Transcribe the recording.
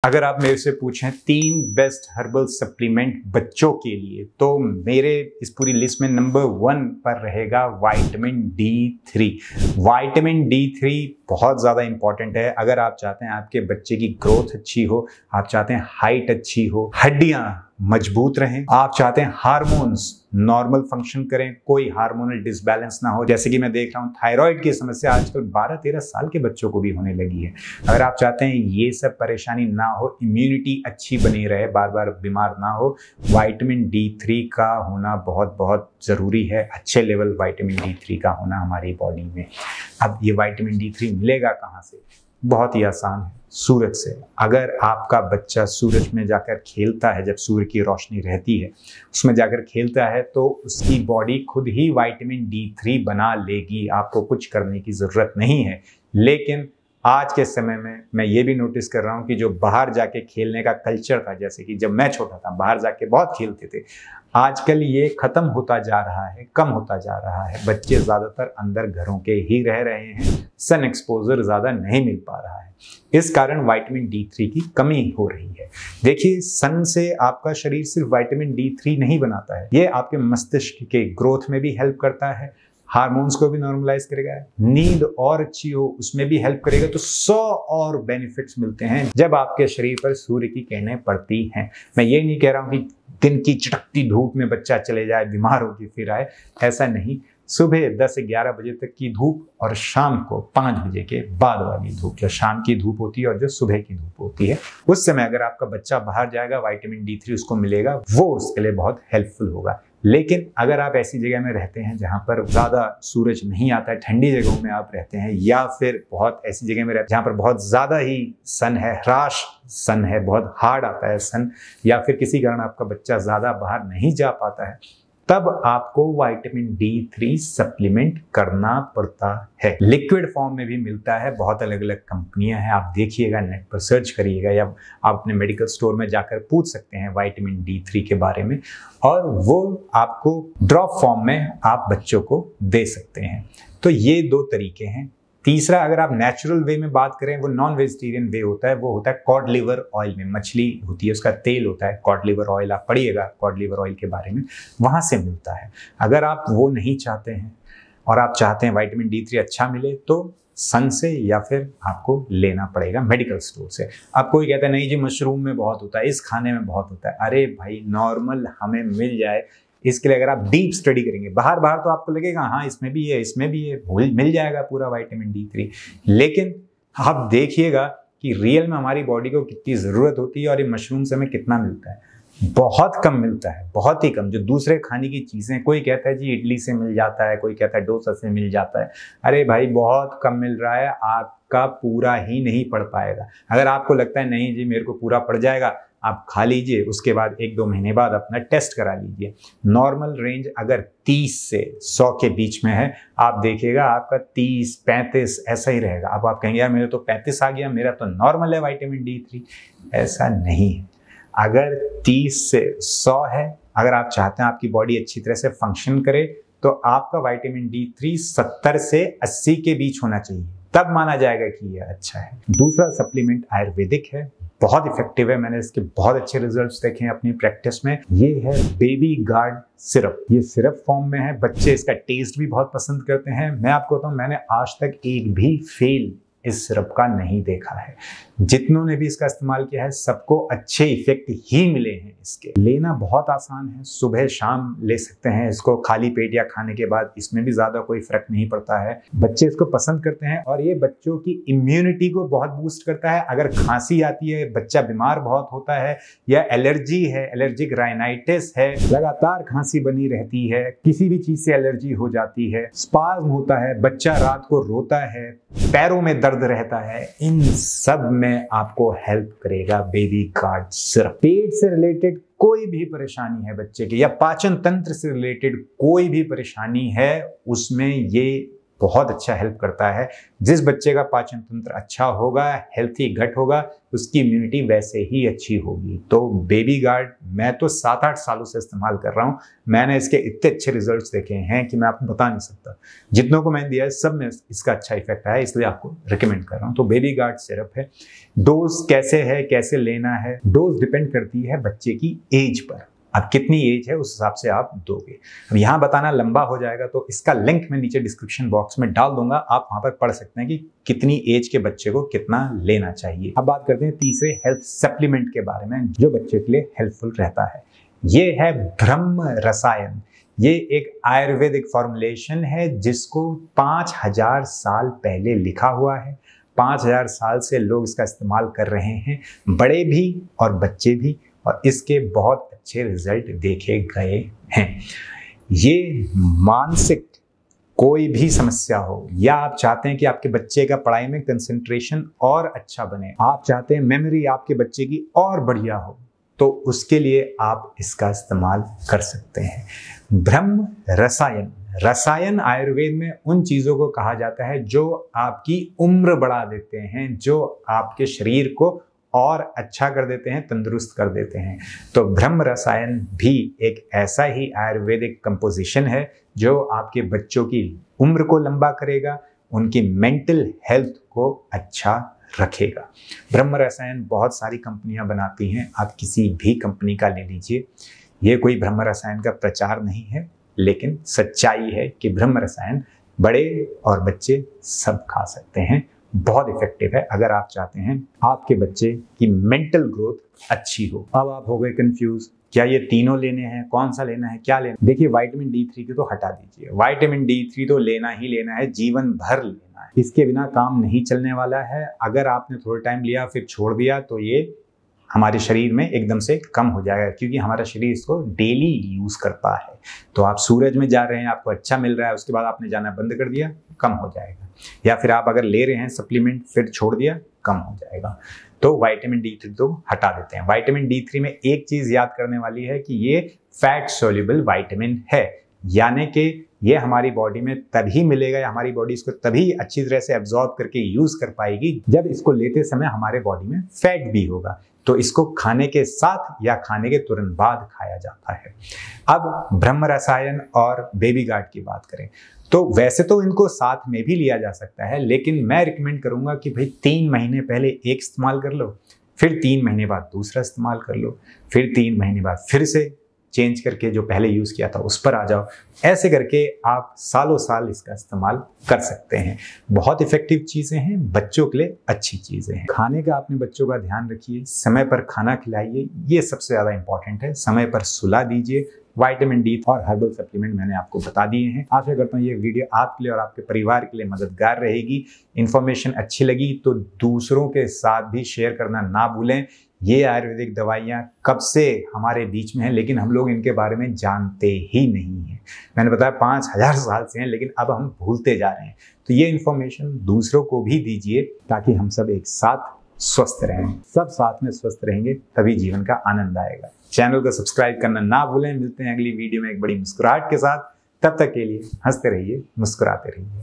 अगर आप मेरे से पूछें 3 बेस्ट हर्बल सप्लीमेंट बच्चों के लिए, तो मेरे इस पूरी लिस्ट में नंबर 1 पर रहेगा विटामिन D3। विटामिन D3 बहुत ज़्यादा इंपॉर्टेंट है। अगर आप चाहते हैं आपके बच्चे की ग्रोथ अच्छी हो, आप चाहते हैं हाइट अच्छी हो, हड्डियां मजबूत रहें, आप चाहते हैं हार्मोन्स नॉर्मल फंक्शन करें, कोई हार्मोनल डिसबैलेंस ना हो। जैसे कि मैं देख रहा हूं थायराइड की समस्या आजकल 12-13 साल के बच्चों को भी होने लगी है। अगर आप चाहते हैं ये सब परेशानी ना हो, इम्यूनिटी अच्छी बनी रहे, बार बार बीमार ना हो, विटामिन D3 का होना बहुत बहुत ज़रूरी है। अच्छे लेवल विटामिन D3 का होना हमारी बॉडी में। अब ये विटामिन D3 मिलेगा कहाँ से? बहुत ही आसान है, सूरज से। अगर आपका बच्चा सूरज में जाकर खेलता है, जब सूर्य की रोशनी रहती है उसमें जाकर खेलता है, तो उसकी बॉडी खुद ही विटामिन D3 बना लेगी। आपको कुछ करने की ज़रूरत नहीं है। लेकिन आज के समय में मैं ये भी नोटिस कर रहा हूँ कि जो बाहर जाके खेलने का कल्चर था, जैसे कि जब मैं छोटा था बाहर जाके बहुत खेलते थे, आजकल ये खत्म होता जा रहा है, कम होता जा रहा है। बच्चे ज़्यादातर अंदर घरों के ही रह रहे हैं, सन एक्सपोजर ज़्यादा नहीं मिल पा रहा है। इस कारण विटामिन D3 की कमी हो रही है। देखिए, सन से आपका शरीर सिर्फ विटामिन D3 नहीं बनाता है, ये आपके मस्तिष्क के ग्रोथ में भी हेल्प करता है, हार्मोन्स को भी नॉर्मलाइज करेगा, नींद और अच्छी हो उसमें भी हेल्प करेगा। तो 100 और बेनिफिट्स मिलते हैं जब आपके शरीर पर सूर्य की किरणें पड़ती हैं। मैं ये नहीं कह रहा हूँ कि दिन की चटकती धूप में बच्चा चले जाए, बीमार होकर फिर आए, ऐसा नहीं। सुबह 10 से 11 बजे तक की धूप और शाम को 5 बजे के बाद वाली धूप, जो शाम की धूप होती है और जो सुबह की धूप होती है, उस समय अगर आपका बच्चा बाहर जाएगा, विटामिन D3 उसको मिलेगा, वो उसके लिए बहुत हेल्पफुल होगा। लेकिन अगर आप ऐसी जगह में रहते हैं जहां पर ज़्यादा सूरज नहीं आता है, ठंडी जगहों में आप रहते हैं, या फिर बहुत ऐसी जगह में रहते हैं जहां पर बहुत ज़्यादा ही सन है, ह्राश सन है, बहुत हार्ड आता है सन, या फिर किसी कारण आपका बच्चा ज़्यादा बाहर नहीं जा पाता है, तब आपको विटामिन D3 सप्लीमेंट करना पड़ता है। लिक्विड फॉर्म में भी मिलता है, बहुत अलग अलग कंपनियां हैं, आप देखिएगा, नेट पर सर्च करिएगा, या आप अपने मेडिकल स्टोर में जाकर पूछ सकते हैं विटामिन D3 के बारे में, और वो आपको ड्रॉप फॉर्म में आप बच्चों को दे सकते हैं। तो ये 2 तरीके हैं। तीसरा, अगर आप नेचुरल वे में बात करें, वो नॉन वेजिटेरियन वे होता है, वो होता है कॉड लिवर ऑयल में। मछली होती है, उसका तेल होता है कॉड लिवर ऑयल, आप पढ़िएगा कॉड लिवर ऑयल के बारे में, वहाँ से मिलता है। अगर आप वो नहीं चाहते हैं और आप चाहते हैं विटामिन D3 अच्छा मिले, तो सन से या फिर आपको लेना पड़ेगा मेडिकल स्टोर से। अब कोई कहता है नहीं जी मशरूम में बहुत होता है, इस खाने में बहुत होता है। अरे भाई, नॉर्मल हमें मिल जाए, इसके लिए अगर आप डीप स्टडी करेंगे, बाहर तो आपको लगेगा हाँ इसमें भी है, इसमें भी है, मिल जाएगा पूरा विटामिन D3। लेकिन आप देखिएगा कि रियल में हमारी बॉडी को कितनी ज़रूरत होती है और ये मशरूम से हमें कितना मिलता है। बहुत कम मिलता है, बहुत ही कम। जो दूसरे खाने की चीज़ें, कोई कहता है जी इडली से मिल जाता है, कोई कहता है डोसा से मिल जाता है। अरे भाई, बहुत कम मिल रहा है, आपका पूरा ही नहीं पड़ पाएगा। अगर आपको लगता है नहीं जी मेरे को पूरा पड़ जाएगा, आप खा लीजिए, उसके बाद 1-2 महीने बाद अपना टेस्ट करा लीजिए। नॉर्मल रेंज अगर 30 से 100 के बीच में है, आप देखिएगा आपका 30-35 ऐसा ही रहेगा। अब आप कहेंगे यार मेरे तो 35 आ गया, मेरा तो नॉर्मल है विटामिन D3। ऐसा नहीं है। अगर 30 से 100 है, अगर आप चाहते हैं आपकी बॉडी अच्छी तरह से फंक्शन करे, तो आपका विटामिन D3 70 से 80 के बीच होना चाहिए, तब माना जाएगा कि ये अच्छा है। दूसरा सप्लीमेंट आयुर्वेदिक है, बहुत इफेक्टिव है, मैंने इसके बहुत अच्छे रिजल्ट्स देखे हैं अपनी प्रैक्टिस में। ये है बेबी गार्ड सिरप। ये सिरप फॉर्म में है, बच्चे इसका टेस्ट भी बहुत पसंद करते हैं। मैं आपको बताऊं, मैंने आज तक एक भी फेल इस सिरप का नहीं देखा है। जितनों ने भी इसका इस्तेमाल किया है, सबको अच्छे इफेक्ट ही मिले हैं इसके। लेना बहुत आसान है, सुबह शाम ले सकते हैं इसको, खाली पेट या खाने के बाद, इसमें भी ज्यादा कोई फर्क नहीं पड़ता है। बच्चे इसको पसंद करते हैं और ये बच्चों की इम्यूनिटी को बहुत बूस्ट करता है। अगर खांसी आती है, बच्चा बीमार बहुत होता है, या एलर्जी है, एलर्जिक राइनाइटिस है, लगातार खांसी बनी रहती है, किसी भी चीज से एलर्जी हो जाती है, स्पाज्म होता है, बच्चा रात को रोता है, पैरों में दर्द रहता है, इन सब में आपको हेल्प करेगा बेबी गार्ड सिरप। पेट से रिलेटेड कोई भी परेशानी है बच्चे की, या पाचन तंत्र से रिलेटेड कोई भी परेशानी है, उसमें ये बहुत अच्छा हेल्प करता है। जिस बच्चे का पाचन तंत्र अच्छा होगा, हेल्थी गट होगा, उसकी इम्यूनिटी वैसे ही अच्छी होगी। तो बेबी गार्ड मैं तो 7-8 सालों से इस्तेमाल कर रहा हूँ। मैंने इसके इतने अच्छे रिजल्ट्स देखे हैं कि मैं आपको बता नहीं सकता। जितनों को मैंने दिया है सब में इसका अच्छा इफेक्ट आया है, इसलिए आपको रिकमेंड कर रहा हूँ। तो बेबी गार्ड सिरप है। डोज कैसे है, कैसे लेना है? डोज डिपेंड करती है बच्चे की एज पर। अब कितनी एज है उस हिसाब से आप दोगे। अब यहाँ बताना लंबा हो जाएगा, तो इसका लिंक मैं नीचे डिस्क्रिप्शन बॉक्स में डाल दूंगा, आप वहां पर पढ़ सकते हैं कि कितनी एज के बच्चे को कितना लेना चाहिए। अब बात करते हैं तीसरे हेल्थ सप्लीमेंट के बारे में जो बच्चे के लिए हेल्पफुल रहता है। ये है ब्रह्म रसायन। ये एक आयुर्वेदिक फॉर्मुलेशन है जिसको 5000 साल पहले लिखा हुआ है। 5000 साल से लोग इसका इस्तेमाल कर रहे हैं, बड़े भी और बच्चे भी, और इसके बहुत अच्छे रिजल्ट देखे गए हैं। ये मानसिक कोई भी समस्या हो, या आप चाहते हैं कि आपके बच्चे का पढ़ाई में कंसंट्रेशन और अच्छा बने, आप चाहते हैं मेमोरी आपके बच्चे की और बढ़िया हो, तो उसके लिए आप इसका इस्तेमाल कर सकते हैं। ब्रह्म रसायन, रसायन आयुर्वेद में उन चीजों को कहा जाता है जो आपकी उम्र बढ़ा देते हैं, जो आपके शरीर को और अच्छा कर देते हैं, तंदुरुस्त कर देते हैं। तो ब्रह्म रसायन भी एक ऐसा ही आयुर्वेदिक कंपोजिशन है जो आपके बच्चों की उम्र को लंबा करेगा, उनकी मेंटल हेल्थ को अच्छा रखेगा। ब्रह्म रसायन बहुत सारी कंपनियां बनाती हैं, आप किसी भी कंपनी का ले लीजिए। ये कोई ब्रह्म रसायन का प्रचार नहीं है, लेकिन सच्चाई है कि ब्रह्म रसायन बड़े और बच्चे सब खा सकते हैं। बहुत इफेक्टिव है अगर आप चाहते हैं आपके बच्चे की मेंटल ग्रोथ अच्छी हो। अब आप हो गए कंफ्यूज, क्या ये तीनों लेने हैं, कौन सा लेना है, क्या लेना? देखिए, विटामिन D3 की तो हटा दीजिए। विटामिन D3 तो लेना ही लेना है, जीवन भर लेना है। इसके बिना काम नहीं चलने वाला है। अगर आपने थोड़ा टाइम लिया फिर छोड़ दिया तो ये हमारे शरीर में एकदम से कम हो जाएगा, क्योंकि हमारा शरीर इसको डेली यूज करता है। तो आप सूरज में जा रहे हैं, आपको अच्छा मिल रहा है, उसके बाद आपने जाना बंद कर दिया, कम हो जाएगा। या फिर आप अगर ले रहे हैं सप्लीमेंट फिर छोड़ दिया, कम हो जाएगा। तो विटामिन D3 तो हटा देते हैं। विटामिन D3 में एक चीज याद करने वाली है कि ये फैट सोल्यूबल विटामिन है, यानी कि ये हमारी बॉडी में तभी मिलेगा, या हमारी बॉडी इसको तभी अच्छी तरह से एब्जॉर्ब करके यूज कर पाएगी जब इसको लेते समय हमारे बॉडी में फैट भी होगा। तो इसको खाने के साथ या खाने के तुरंत बाद खाया जाता है। अब ब्रह्म रसायन और बेबी गार्ड की बात करें तो वैसे तो इनको साथ में भी लिया जा सकता है, लेकिन मैं रिकमेंड करूंगा कि भाई 3 महीने पहले एक इस्तेमाल कर लो, फिर 3 महीने बाद दूसरा इस्तेमाल कर लो, फिर 3 महीने बाद फिर से चेंज करके जो पहले यूज किया था उस पर आ जाओ। ऐसे करके आप सालों साल इसका इस्तेमाल कर सकते हैं। बहुत इफेक्टिव चीजें हैं, बच्चों के लिए अच्छी चीजें हैं। खाने का अपने बच्चों का ध्यान रखिए, समय पर खाना खिलाइए, ये सबसे ज्यादा इंपॉर्टेंट है। समय पर सुला दीजिए। विटामिन D और हर्बल सप्लीमेंट मैंने आपको बता दिए हैं। आशा करता हूँ ये वीडियो आपके लिए और आपके परिवार के लिए मददगार रहेगी। इन्फॉर्मेशन अच्छी लगी तो दूसरों के साथ भी शेयर करना ना भूलें। ये आयुर्वेदिक दवाइयाँ कब से हमारे बीच में हैं, लेकिन हम लोग इनके बारे में जानते ही नहीं हैं। मैंने बताया 5000 साल से हैं, लेकिन अब हम भूलते जा रहे हैं। तो ये इन्फॉर्मेशन दूसरों को भी दीजिए ताकि हम सब एक साथ स्वस्थ रहें। सब साथ में स्वस्थ रहेंगे तभी जीवन का आनंद आएगा। चैनल को सब्सक्राइब करना ना भूलें। मिलते हैं अगली वीडियो में एक बड़ी मुस्कुराहट के साथ। तब तक के लिए हंसते रहिए, मुस्कुराते रहिए।